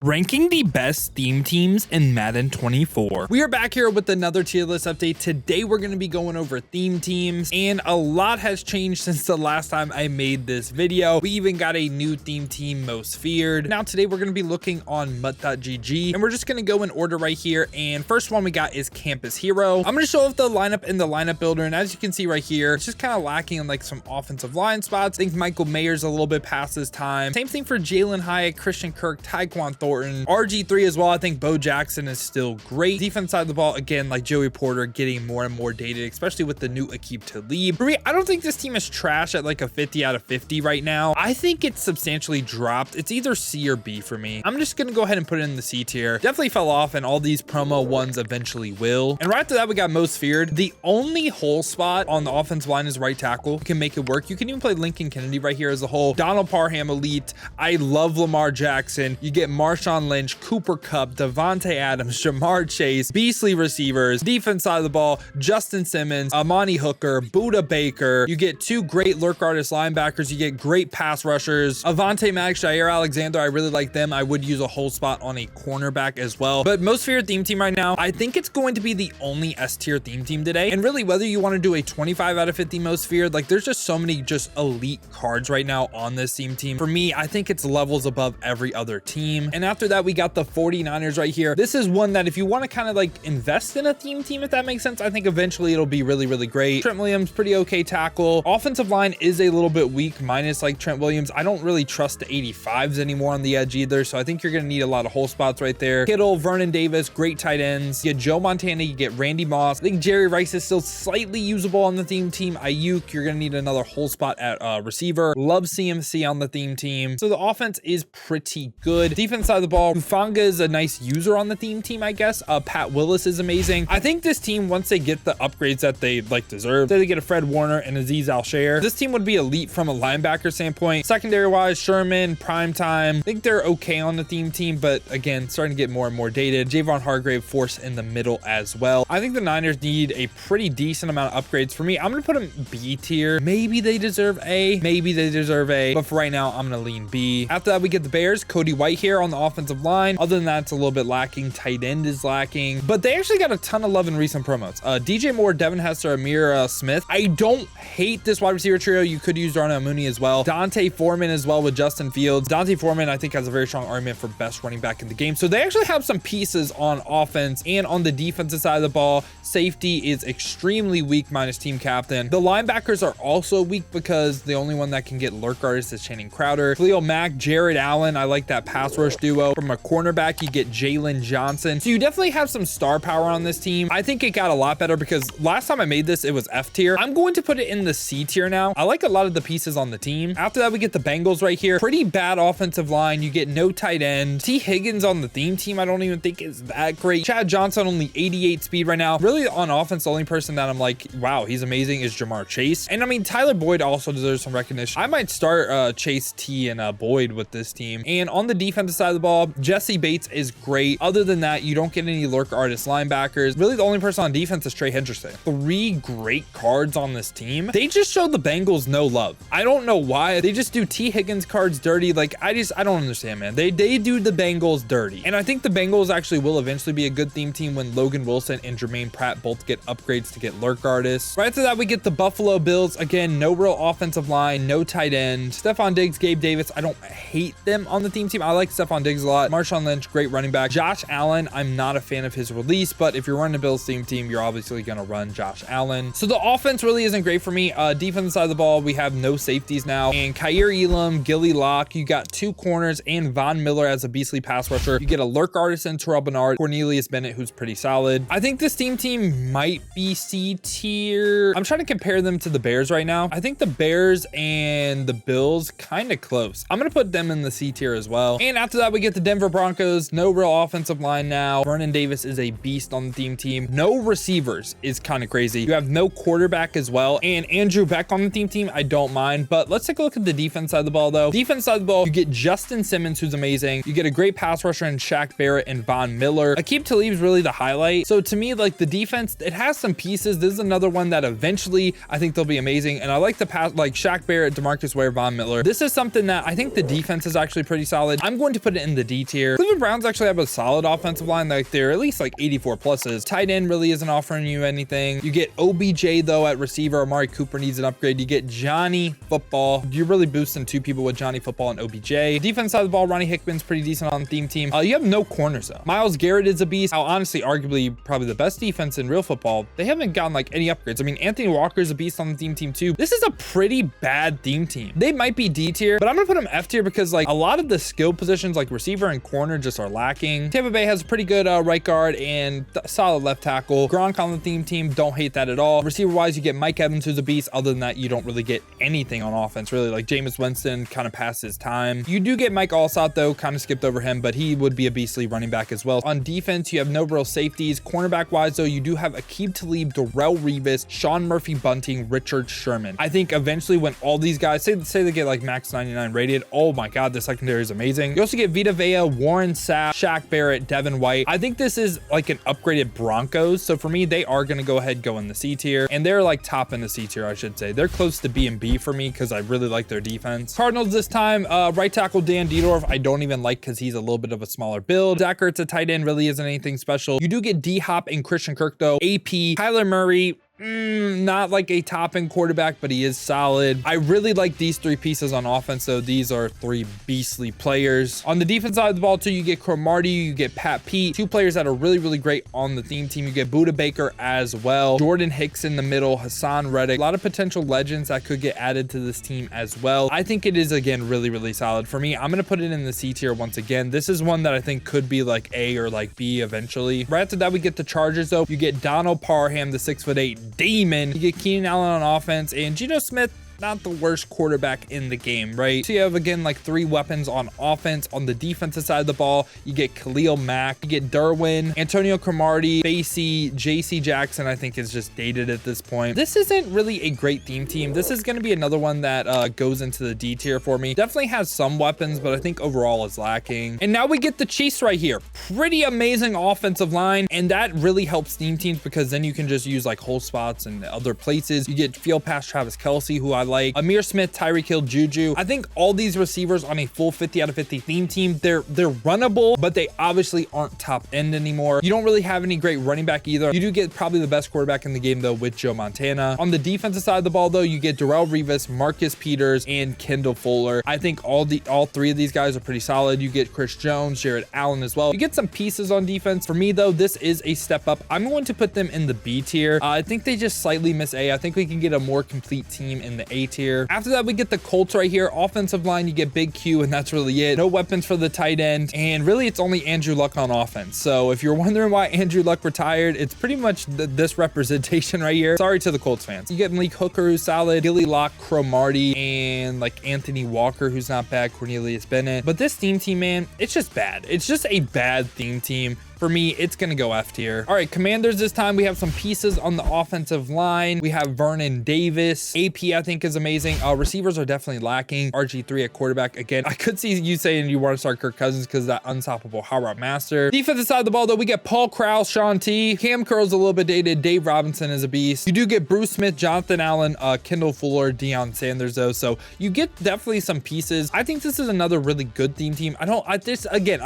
Ranking the best theme teams in Madden 24. We are back here with another tier list update. Today we're going to be going over theme teams, and a lot has changed since the last time I made this video. We even got a new theme team, most feared. Now today we're going to be looking on mutt.gg, and we're just going to go in order right here. And first one we got is Campus Hero. I'm going to show off the lineup in the lineup builder, and as you can see right here, it's just kind of lacking in like some offensive line spots. I think Michael Mayer's a little bit past his time. Same thing for Jalen Hyatt, Christian Kirk, Tyquan Thornton, RG3 as well. I think Bo Jackson is still great. Defense side of the ball, again, like Joey Porter, getting more and more dated, especially with the new Aqib Talib. For me, I don't think this team is trash at like a 50 out of 50 right now. I think it's substantially dropped. It's either C or B for me. I'm just gonna go ahead and put it in the C tier. Definitely fell off, and all these promo ones eventually will. And right after that, we got most feared. The only hole spot on the offensive line is right tackle. You can make it work. You can even play Lincoln Kennedy right here as a whole. Donald Parham, elite. I love Lamar Jackson. You get Marshawn Lynch, Cooper Kupp, Devontae Adams, Jamar Chase, beastly receivers. Defense side of the ball, Justin Simmons, Amani Hooker, Buda Baker. You get two great lurk artist linebackers. You get great pass rushers. Avante Maddox, Jair Alexander, I really like them. I would use a whole spot on a cornerback as well. But most feared theme team right now, I think it's going to be the only S tier theme team today. And really, whether you want to do a 25 out of 50 most feared, like there's just so many just elite cards right now on this theme team. For me, I think it's levels above every other team. And after that, we got the 49ers right here. This is one that if you want to kind of like invest in a theme team, if that makes sense, I think eventually it'll be really, really great. Trent Williams, pretty okay tackle. Offensive line is a little bit weak, minus like Trent Williams. I don't really trust the 85s anymore on the edge either, so I think you're going to need a lot of hole spots right there. Kittle, Vernon Davis, great tight ends. You get Joe Montana, you get Randy Moss. I think Jerry Rice is still slightly usable on the theme team. Ayuk, you're going to need another hole spot at receiver. Love CMC on the theme team. So the offense is pretty good. Defense side of the ball, Fanga is a nice user on the theme team, I guess. Pat Willis is amazing. I think this team, once they get the upgrades that they like deserve, they get a Fred Warner and Aziz Al-Share, this team would be elite from a linebacker standpoint. Secondary wise, Sherman, Primetime, I think they're okay on the theme team, but again, starting to get more and more dated. Javon Hargrave, force in the middle as well. I think the Niners need a pretty decent amount of upgrades. For me, I'm gonna put them B tier. Maybe they deserve A, maybe they deserve A, but for right now, I'm gonna lean B. After that, we get the Bears. Cody White here on the offensive line. Other than that, it's a little bit lacking. Tight end is lacking, but they actually got a ton of love in recent promos. DJ Moore, Devin Hester, Amir Smith. I don't hate this wide receiver trio. You could use Darnell Mooney as well. Dante Foreman as well with Justin Fields. Dante Foreman, I think, has a very strong argument for best running back in the game. So they actually have some pieces on offense, and on the defensive side of the ball, safety is extremely weak minus team captain. The linebackers are also weak because the only one that can get lurk artist is Channing Crowder. Khalil Mack, Jared Allen. I like that pass rush duo. From a cornerback, you get Jalen Johnson. So you definitely have some star power on this team. I think it got a lot better because last time I made this, it was F tier. I'm going to put it in the C tier now. I like a lot of the pieces on the team. After that, we get the Bengals right here. Pretty bad offensive line. You get no tight end. T. Higgins on the theme team, I don't even think is that great. Chad Johnson, only 88 speed right now. Really on offense, the only person that I'm like, wow, he's amazing is Jamar Chase. And I mean, Tyler Boyd also deserves some recognition. I might start Chase, T, and Boyd with this team. And on the defensive side of the ball, Jesse Bates is great. Other than that, you don't get any lurk artist linebackers. Really, the only person on defense is Trey Hendrickson. 3 great cards on this team. They just show the Bengals no love. I don't know why. They just do T. Higgins cards dirty. Like, I don't understand, man. They do the Bengals dirty. And I think the Bengals actually will eventually be a good theme team when Logan Wilson and Jermaine Pratt both get upgrades to get lurk artists. Right after that, we get the Buffalo Bills. Again, no real offensive line, no tight end. Stephon Diggs, Gabe Davis. I don't hate them on the theme team. I like Stephon Diggs a lot. Marshawn Lynch, great running back. Josh Allen, I'm not a fan of his release, but if you're running a Bills theme team, you're obviously going to run Josh Allen. So the offense really isn't great for me. Defensive side of the ball, we have no safeties now. And Kyer Elam, Gilly Locke, you got 2 corners and Von Miller as a beastly pass rusher. You get a lurk artist in Terrell Bernard, Cornelius Bennett, who's pretty solid. I think this theme might be C tier. I'm trying to compare them to the Bears right now. I think the Bears and the Bills kind of close. I'm going to put them in the C tier as well. And after that, we get the Denver Broncos. No real offensive line now. Vernon Davis is a beast on the theme team. No receivers is kind of crazy. You have no quarterback as well. And Andrew Beck on the theme team, I don't mind. But let's take a look at the defense side of the ball, though. Defense side of the ball, you get Justin Simmons, who's amazing. You get a great pass rusher in Shaq Barrett and Von Miller. Aqib Talib is really the highlight. So to me, like the defense, it has some pieces. This is another one that eventually I think they'll be amazing. And I like the like Shaq Barrett, DeMarcus Ware, Von Miller. This is something that I think the defense is actually pretty solid. I'm going to put it in in the D tier. Cleveland Browns actually have a solid offensive line. Like they're at least like 84 pluses. Tight end really isn't offering you anything. You get OBJ though at receiver. Amari Cooper needs an upgrade. You get Johnny Football. You're really boosting two people with Johnny Football and OBJ. Defense side of the ball, Ronnie Hickman's pretty decent on the theme team. You have no corners though. Myles Garrett is a beast. Honestly, arguably probably the best defense in real football. They haven't gotten like any upgrades. I mean, Anthony Walker is a beast on the theme team too. This is a pretty bad theme team. They might be D tier, but I'm gonna put them F tier because like a lot of the skill positions like receiver and corner just are lacking. Tampa Bay has a pretty good right guard and solid left tackle. Gronk on the theme team, don't hate that at all. Receiver wise, you get Mike Evans, who's a beast. Other than that, you don't really get anything on offense really. Like Jameis Winston kind of passed his time. You do get Mike Allstott though, kind of skipped over him, but he would be a beastly running back as well. On defense, you have no real safeties. Cornerback wise though, you do have Aqib Talib, Darrelle Revis, Sean Murphy Bunting, Richard Sherman. I think eventually when all these guys say they get like max 99 rated, oh my god, the secondary is amazing. You also get Vita Vea, Warren Sapp, Shaq Barrett, Devin White. I think this is like an upgraded Broncos, so for me they are going to go ahead go in the C tier, and they're like top in the C tier, I should say. They're close to B and B for me because I really like their defense. Cardinals this time, right tackle Dan Dierdorf I don't even like because he's a little bit of a smaller build. Zach Ertz at tight end really isn't anything special. You do get D Hop and Christian Kirk though. AP, Kyler Murray, not like a top end quarterback, but he is solid. I really like these three pieces on offense though. These are three beastly players. On the defense side of the ball too, you get Cromartie, you get Pat Pete, two players that are really great on the theme team. You get Buda Baker as well, Jordan Hicks in the middle, Hassan Reddick, a lot of potential legends that could get added to this team as well. I think it is again really solid. For me, I'm gonna put it in the C tier once again. This is one that I think could be like A or like B eventually. Right after that, we get the Chargers though. You get Donald Parham, the 6'8" demon. You get Keenan Allen on offense and Geno Smith, not the worst quarterback in the game, right? So you have again like three weapons on offense. On the defensive side of the ball, you get Khalil Mack, you get Derwin, Antonio Cromartie, Facey, JC Jackson I think is just dated at this point. This isn't really a great theme team. This is going to be another one that goes into the D tier for me. Definitely has some weapons, but I think overall is lacking. And now we get the Chiefs right here. Pretty amazing offensive line, and that really helps theme teams because then you can just use like hole spots and other places. You get field pass Travis Kelce, who I like, Amir Smith, Tyreek Hill, Juju. I think all these receivers on a full 50 out of 50 theme team, they're runnable, but they obviously aren't top end anymore. You don't really have any great running back either. You do get probably the best quarterback in the game though with Joe Montana. On the defensive side of the ball though, you get Darrelle Revis, Marcus Peters, and Kendall Fuller. I think all three of these guys are pretty solid. You get Chris Jones, Jared Allen as well. You get some pieces on defense. For me though, this is a step up. I'm going to put them in the B tier. I think they just slightly miss A. I think we can get a more complete team in the A tier. After that, we get the Colts right here. Offensive line, you get Big Q, and that's really it. No weapons for the tight end, and really it's only Andrew Luck on offense. So if you're wondering why Andrew Luck retired, it's pretty much this representation right here. Sorry to the Colts fans. You get Malik Hooker, who's solid, Gilly Lock, Cromartie, and like Anthony Walker, who's not bad, Cornelius Bennett. But this theme team, man, it's just bad. It's just a bad theme team. For me, it's going to go F tier. All right, Commanders this time. We have some pieces on the offensive line. We have Vernon Davis. AP, I think, is amazing. Receivers are definitely lacking. RG3 at quarterback. Again, I could see you saying you want to start Kirk Cousins because that unstoppable How Route Master. Defensive side of the ball, though, we get Paul Krause, Sean T. Cam Curl's a little bit dated. Dave Robinson is a beast. You do get Bruce Smith, Jonathan Allen, Kendall Fuller, Deion Sanders, though. So you get definitely some pieces. I think this is another really good theme team. I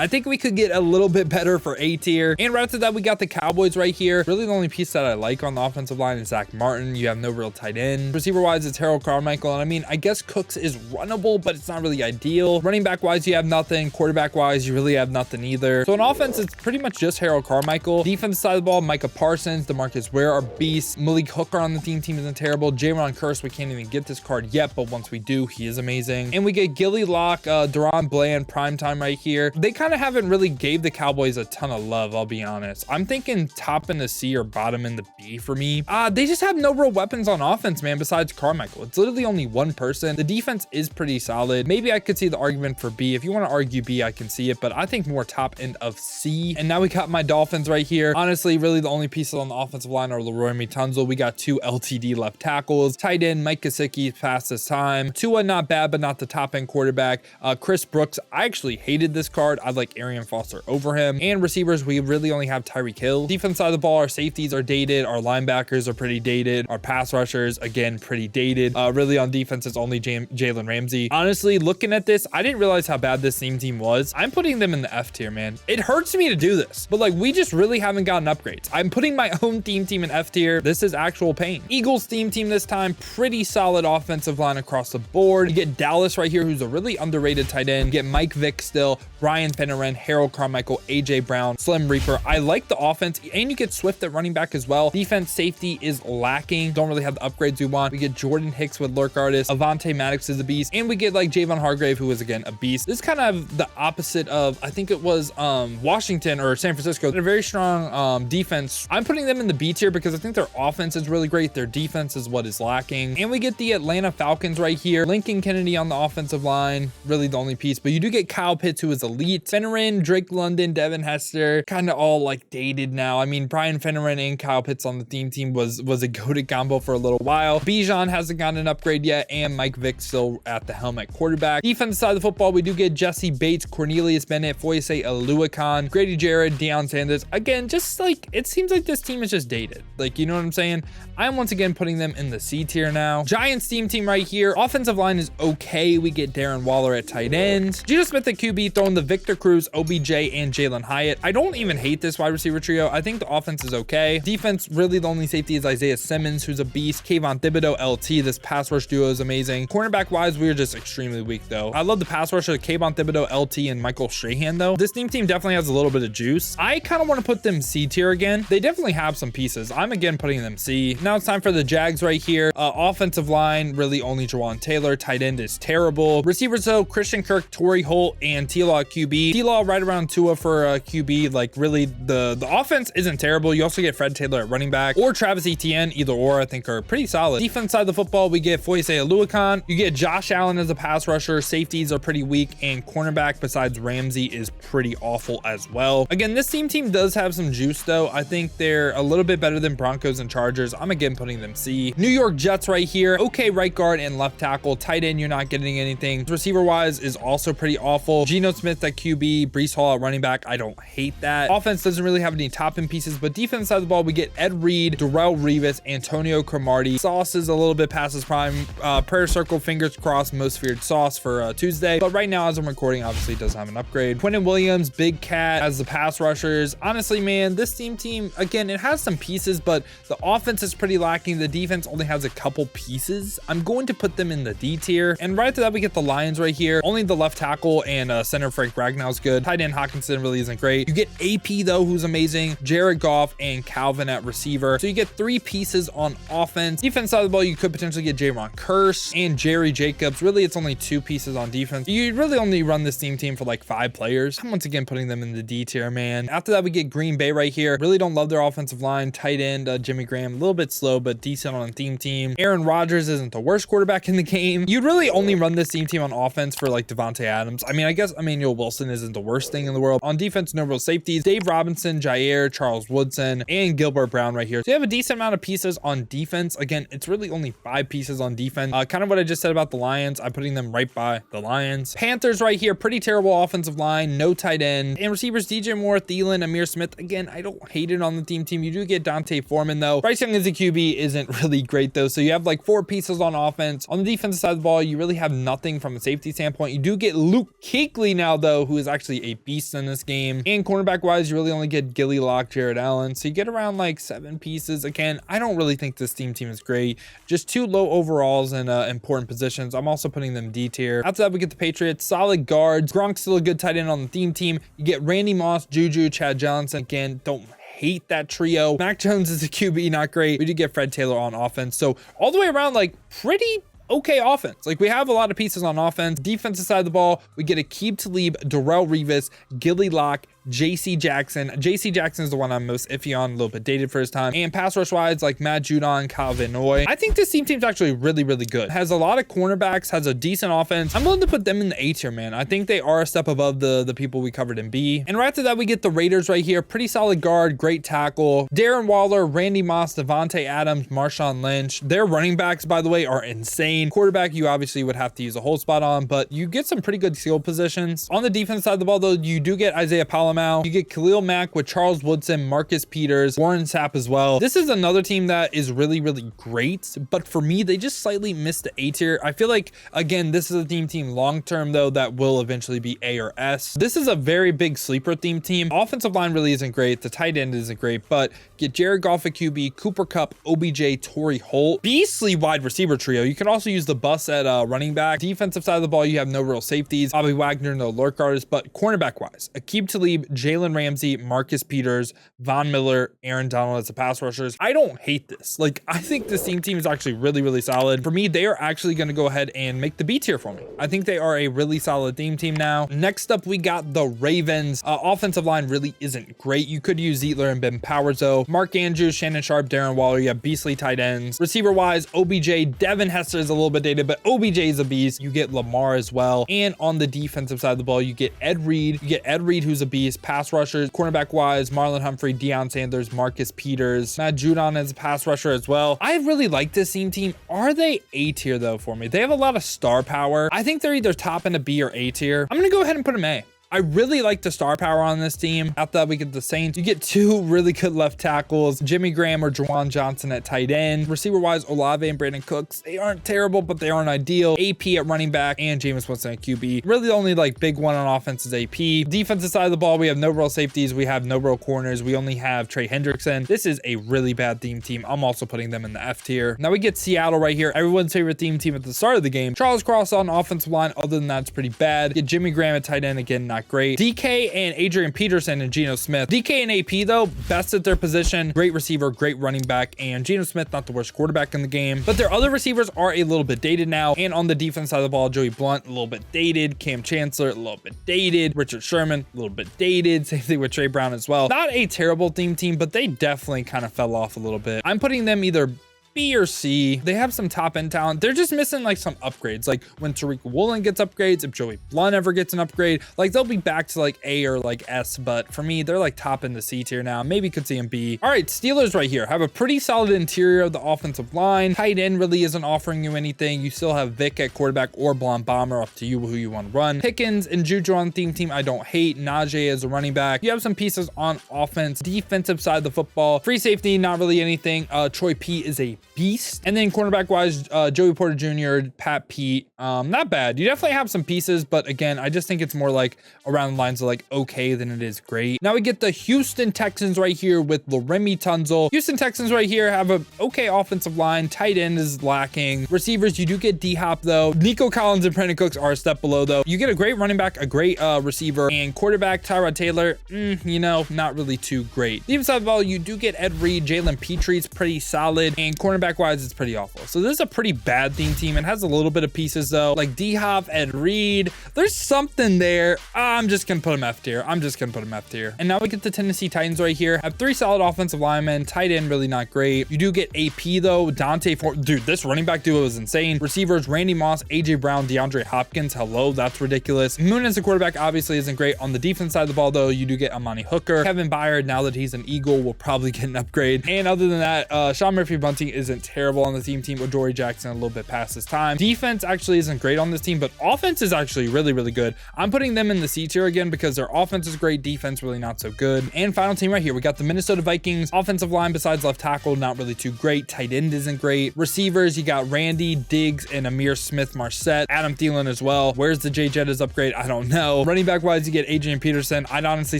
think we could get a little bit better for A tier. And right after that, we got the Cowboys right here. Really the only piece that I like on the offensive line is Zach Martin. You have no real tight end. Receiver wise, it's Harold Carmichael. And I mean, I guess Cooks is runnable, but it's not really ideal. Running back wise, you have nothing. Quarterback wise, you really have nothing either. So on offense, it's pretty much just Harold Carmichael. Defense side of the ball, Micah Parsons, DeMarcus Ware are beasts. Malik Hooker on the theme team isn't terrible. Jaron Curse, we can't even get this card yet, but once we do, he is amazing. And we get Gilly Lock, Deron Bland, primetime right here. They kind of haven't really gave the Cowboys a ton of love, I'll be honest. I'm thinking top in the C or bottom in the B for me. They just have no real weapons on offense, man, besides Carmichael. It's literally only one person. The defense is pretty solid. Maybe I could see the argument for B. If you want to argue B, I can see it, but I think more top end of C. And now we got my Dolphins right here. Honestly, really the only pieces on the offensive line are Leroy Tunzel. We got two LTD left tackles. Tight end, Mike Gesicki past this time. Tua, not bad, but not the top end quarterback. Chris Brooks, I actually hated this card. I like Arian Foster over him. And receivers, Jaguars, we really only have Tyreek Hill. Defense side of the ball, our safeties are dated. Our linebackers are pretty dated. Our pass rushers, again, pretty dated. Really on defense, it's only Jalen Ramsey. Honestly, looking at this, I didn't realize how bad this team was. I'm putting them in the F tier, man. It hurts me to do this, but like, we just really haven't gotten upgrades. I'm putting my own team in F tier. This is actual pain. Eagles team this time, pretty solid offensive line across the board. You get Dallas right here, who's a really underrated tight end. You get Mike Vick still, Brian Finneran, Harold Carmichael, AJ Brown, Slim Reaper. I like the offense, and you get Swift at running back as well. Defense safety is lacking. Don't really have the upgrades we want. We get Jordan Hicks with Lurk Artist. Avonte Maddox is a beast, and we get like Javon Hargrave, who is again a beast. This is kind of the opposite of, I think it was Washington or San Francisco. They're a very strong defense. I'm putting them in the B tier because I think their offense is really great. Their defense is what is lacking. And we get the Atlanta Falcons right here. Lincoln Kennedy on the offensive line, really the only piece, but you do get Kyle Pitts, who is elite. Finneran, Drake London, Devin Hester, kind of all like dated now. I mean, Brian Finneran and Kyle Pitts on the team was a goated combo for a little while. Bijan hasn't gotten an upgrade yet, and Mike Vick still at the helm at quarterback. Defense side of the football, we do get Jesse Bates, Cornelius Bennett, Foyesay Aluakon, Grady Jarrett, Deion Sanders. Again, just like, it seems like this team is just dated. Like, you know what I'm saying? I'm once again putting them in the C tier now. Giants team right here. Offensive line is okay. We get Darren Waller at tight end. Geno Smith at QB, throwing the Victor Cruz, OBJ, and Jalen Hyatt. I don't even hate this wide receiver trio. I think the offense is okay. Defense, really the only safety is Isaiah Simmons, who's a beast. Kayvon Thibodeau, LT. This pass rush duo is amazing. Cornerback wise, we are just extremely weak though. I love the pass rush of Kayvon Thibodeau, LT, and Michael Strahan though. This team definitely has a little bit of juice. I kind of want to put them C tier again. They definitely have some pieces. I'm again putting them C. Now it's time for the Jags right here. Offensive line, really only Jawan Taylor. Tight end is terrible. Receivers though, Christian Kirk, Torrey Holt, and T-Law at QB. T-Law right around Tua for QB. Like, really, the offense isn't terrible. You also get Fred Taylor at running back, or Travis Etienne. Either or, I think, are pretty solid. Defense side of the football, we get Foyesay Aluakon. You get Josh Allen as a pass rusher. Safeties are pretty weak, and cornerback besides Ramsey is pretty awful as well. Again, this team does have some juice though. I think they're a little bit better than Broncos and Chargers. I'm again putting them C. New York Jets right here. Okay, right guard and left tackle. Tight end, you're not getting anything. Receiver wise is also pretty awful. Geno Smith at QB, Breece Hall at running back. I don't hate that. Offense doesn't really have any top end pieces, but defense side of the ball, we get Ed Reed, Darrell Revis, Antonio Cromartie. Sauce is a little bit past his prime. Prayer circle, fingers crossed, most feared Sauce for Tuesday. But right now, as I'm recording, obviously doesn't have an upgrade. Quentin Williams, Big Cat as the pass rushers. Honestly, man, this team, again, it has some pieces, but the offense is pretty lacking. The defense only has a couple pieces. I'm going to put them in the D tier. And right after that, we get the Lions right here. Only the left tackle and center Frank Ragnow's good. Tight end Hawkinson really isn't great. You get AP though, who's amazing. Jared Goff and Calvin at receiver. So you get 3 pieces on offense. Defense side of the ball, you could potentially get Jaron Kearse and Jerry Jacobs. Really, it's only 2 pieces on defense. You really only run this team for like 5 players. I'm once again putting them in the D tier, man. After that, we get Green Bay right here. Really don't love their offensive line. Tight end Jimmy Graham, a little bit slow, but decent on a team. Aaron Rodgers isn't the worst quarterback in the game. You'd really only run this team on offense for like Devontae Adams. I mean, I guess Emmanuel Wilson isn't the worst thing in the world. On defense, no real safeties. Dave Robinson, Jair, Charles Woodson, and Gilbert Brown right here. So you have a decent amount of pieces on defense. Again, it's really only 5 pieces on defense. Kind of what I just said about the Lions. I'm putting them right by the Lions. Panthers right here. Pretty terrible offensive line. No tight end. And receivers, DJ Moore, Thielen, Amir Smith. Again, I don't hate it on the team. You do get Dante Foreman though. Bryce Young as a QB isn't really great though. So you have like 4 pieces on offense. On the defensive side of the ball, you really have nothing from a safety standpoint. You do get Luke Kuechly now though, who is actually a beast in this game. And cornerback wise, you really only get Gilly Lock, Jared Allen. So you get around like 7 pieces. Again, I don't really think this team is great. Just 2 low overalls in important positions. I'm also putting them D tier. After that, we get the Patriots. Solid guards. Gronk's still a good tight end on the team. You get Randy Moss, Juju, Chad Johnson. Again, don't hate that trio. Mac Jones is a QB, not great. We do get Fred Taylor on offense. So all the way around, like pretty okay offense. Like we have a lot of pieces on offense. Defensive side of the ball, we get Aqib Talib, Darrell Revis, Gilly Lock, JC Jackson. JC Jackson is the one I'm most iffy on, a little bit dated for his time. And pass rush wise, like Matt Judon, Kyle Van Noy. I think this team's actually really, really good. Has a lot of cornerbacks, has a decent offense. I'm willing to put them in the A tier, man. I think they are a step above the people we covered in B. And right after that, we get the Raiders right here. Pretty solid guard, great tackle. Darren Waller, Randy Moss, Devontae Adams, Marshawn Lynch. Their running backs, by the way, are insane. insane. Quarterback, you obviously would have to use a whole spot on, but you get some pretty good skill positions. On the defense side of the ball, though, you do get Isaiah Palamau. You get Khalil Mack with Charles Woodson, Marcus Peters, Warren Sapp as well. This is another team that is really, really great, but for me, they just slightly missed the A tier. I feel like, again, this is a team long-term, though, that will eventually be A or S. This is a very big sleeper theme team. Offensive line really isn't great. The tight end isn't great, but get Jared Goff at QB, Cooper Kupp, OBJ, Torrey Holt. Beastly wide receiver trio. You can also use the bus at running back. Defensive side of the ball, you have no real safeties. Bobby Wagner, no lurk artists, but cornerback-wise, Aqib Talib, Jalen Ramsey, Marcus Peters, Von Miller, Aaron Donald as the pass rushers. I don't hate this. Like, I think this team is actually really, really solid. For me, they are actually going to go ahead and make the B tier for me. I think they are a really solid team now. Next up, we got the Ravens. Offensive line really isn't great. You could use Zeitler and Ben Powers, though. Mark Andrews, Shannon Sharp, Darren Waller. You have beastly tight ends. Receiver-wise, OBJ, Devin Hester is a little bit dated, but OBJ is a beast. You get Lamar as well. And on the defensive side of the ball, you get Ed Reed. You get Ed Reed, who's a beast. Pass rushers, cornerback-wise, Marlon Humphrey, Deion Sanders, Marcus Peters, Matt Judon as a pass rusher as well. I really like this team. Are they A tier, though, for me? They have a lot of star power. I think they're either top in a B or A tier. I'm going to go ahead and put them A. I really like the star power on this team. After that, we get the Saints. You get two really good left tackles, Jimmy Graham or Juwan Johnson at tight end. Receiver-wise, Olave and Brandon Cooks. They aren't terrible, but they aren't ideal. AP at running back and Jameis Winston at QB. Really, the only like big one on offense is AP. Defensive side of the ball, we have no real safeties. We have no real corners. We only have Trey Hendrickson. This is a really bad team. I'm also putting them in the F tier. Now we get Seattle right here. Everyone's favorite team at the start of the game. Charles Cross on offensive line. Other than that, it's pretty bad. Get Jimmy Graham at tight end. Again, not great. DK and Adrian Peterson and Geno Smith. DK and AP, though, best at their position. Great receiver, great running back, and Geno Smith, not the worst quarterback in the game. But their other receivers are a little bit dated now. And on the defense side of the ball, Joey Blunt, a little bit dated. Cam Chancellor, a little bit dated. Richard Sherman, a little bit dated. Same thing with Trey Brown as well. Not a terrible team, but they definitely kind of fell off a little bit. I'm putting them either B or C. They have some top end talent. They're just missing like some upgrades. Like when Tariq Woolen gets upgrades, if Joey Blunt ever gets an upgrade, like they'll be back to like A or like S. But for me, they're like top in the C tier now. Maybe could see them B. All right, Steelers right here have a pretty solid interior of the offensive line. Tight end really isn't offering you anything. You still have Vic at quarterback or Blonde Bomber, up to you who you want to run. Pickens and Juju on the team I don't hate. Najee as a running back. You have some pieces on offense. Defensive side of the football, free safety, not really anything. Troy P is a beast. And then cornerback wise, Joey Porter Jr., Pat Pete, not bad. You definitely have some pieces, but again, I just think it's more like around the lines of like okay than it is great. Now we get the Houston Texans right here with Laremy Tunzel. Houston Texans right here have a okay offensive line. Tight end is lacking. Receivers, you do get D-Hop though. Nico Collins and Brandon Cooks are a step below though. You get a great running back, a great receiver, and quarterback Tyrod Taylor, you know, not really too great. Defensive side of the ball, you do get Ed Reed, Jalen Petre's pretty solid, and cornerback wise, it's pretty awful. So this is a pretty bad team. It has a little bit of pieces though, like D-Hop, Ed Reed. There's something there. I'm just gonna put him F tier. And now we get the Tennessee Titans right here. Have three solid offensive linemen. Tight end really not great. You do get AP though. Dante Ford, dude, this running back duo is insane. Receivers, Randy Moss, AJ Brown, DeAndre Hopkins. Hello, that's ridiculous. Moon as a quarterback obviously isn't great. On the defense side of the ball though, you do get Amani Hooker. Kevin Byard, now that he's an Eagle, will probably get an upgrade. And other than that, Sean Murphy-Bunting isn't terrible on the team. Adoree Jackson a little bit past his time. Defense actually isn't great on this team, but offense is actually really, really good. I'm putting them in the C tier again because their offense is great, defense really not so good. And final team right here, we got the Minnesota Vikings. Offensive line besides left tackle, not really too great. Tight end isn't great. Receivers, you got Randy, Diggs, and Amir Smith-Marset. Adam Thielen as well. Where's the Jay Jettas upgrade? I don't know. Running back wise, you get Adrian Peterson. I'd honestly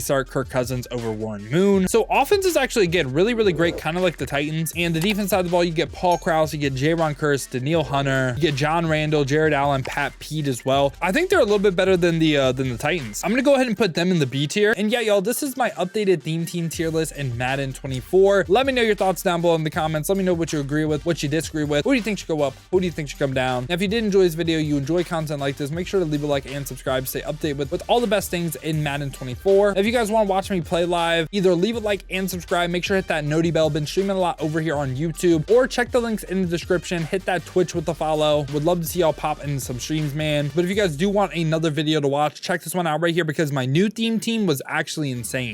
start Kirk Cousins over Warren Moon. So offense is actually, again, really, really great, kind of like the Titans. And the defense side of the ball, you get Paul Krause, you get Jaron Curse, Daniil Hunter, you get John Randall, Jared Allen, Pat Pete as well. I think they're a little bit better than the Titans. I'm gonna go ahead and put them in the B tier. And yeah, y'all, this is my updated theme team tier list in Madden 24. Let me know your thoughts down below in the comments. Let me know what you agree with, what you disagree with. Who do you think should go up? Who do you think should come down? Now, if you did enjoy this video, you enjoy content like this, make sure to leave a like and subscribe to stay updated with all the best things in Madden 24. If you guys want to watch me play live, either leave a like and subscribe. Make sure to hit that noti bell. Been streaming a lot over here on YouTube, or check the links in the description. Hit that Twitch with the follow. Would love to see y'all pop into some streams, man. But if you guys do want another video to watch, check this one out right here because my new theme team was actually insane.